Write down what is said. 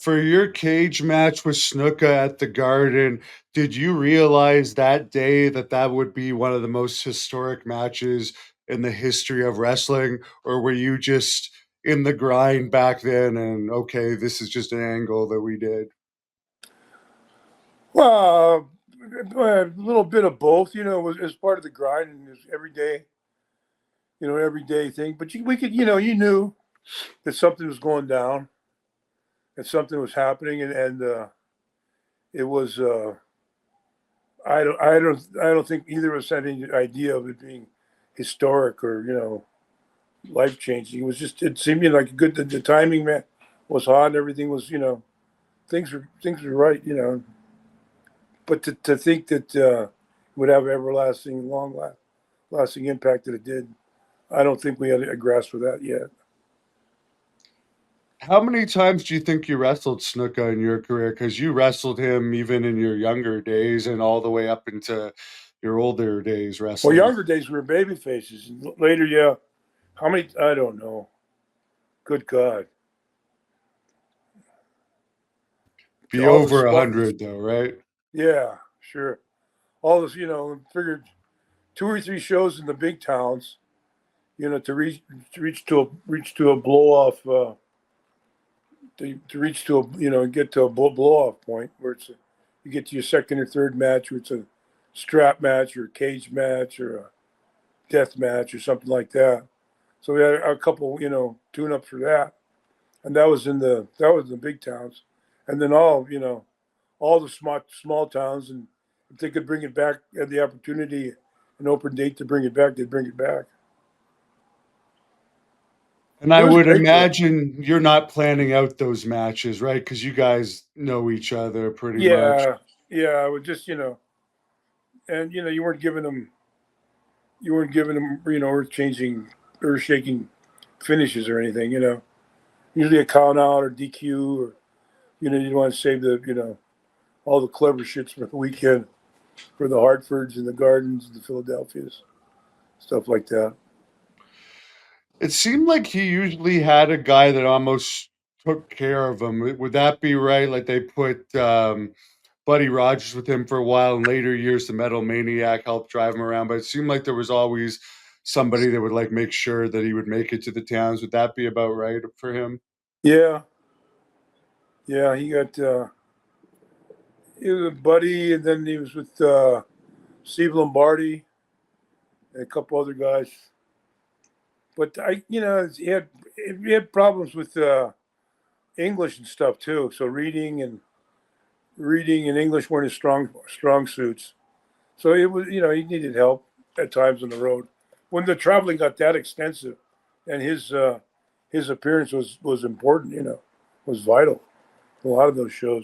For your cage match with Snuka at the Garden, did you realize that day that that would be one of the most historic matches in the history of wrestling? Or were you just in the grind back then and okay, this is just an angle that we did? Well, a little bit of both, was as part of the grind and this everyday, everyday thing. But we could, you knew that something was going down, that something was happening, and it was. I don't think either of us had any idea of it being historic or life changing. It was just it seemed like a good. The timing man was hot and everything was things were right. But to think that it would have everlasting, lasting impact that it did, I don't think we had a grasp for that yet. How many times do you think you wrestled Snuka in your career? Because you wrestled him even in your younger days and all the way up into your older days Well, wrestling. younger days we were baby faces. Later, yeah. How many? I don't know. Good God. Be All the over a smart. hundred though, right? Yeah, sure. All this, figured 2 or 3 shows in the big towns, to reach to a blow off, to reach to a get to a blow off point where you get to your second or third match, where it's a strap match or a cage match or a death match or something like that. So we had a couple, tune ups for that, and that was in the big towns, and then all the small towns, and if they could bring it back, had the opportunity, an open date to bring it back, they'd bring it back. And It I was would great though. imagine you're not planning out those matches, right? Because you guys know each other pretty much. Yeah, yeah. I would just and you weren't giving them earth shaking finishes or anything. Usually a count out or DQ, or you want to save the all the clever shits for the weekend, for the Hartfords and the Gardens and the Philadelphias, stuff like that. It seemed like he usually had a guy that almost took care of him. Would that be right? Like they put Buddy Rogers with him for a while. In later years, the Metal Maniac helped drive him around. But it seemed like there was always somebody that would like make sure that he would make it to the towns. Would that be about right for him? Yeah, yeah. He was a buddy, and then he was with Steve Lombardi and a couple other guys. But he had problems with English and stuff too. So reading and English weren't his strong suits. So it was he needed help at times on the road when the traveling got that extensive, and his appearance was important. Was vital. A lot of those shows.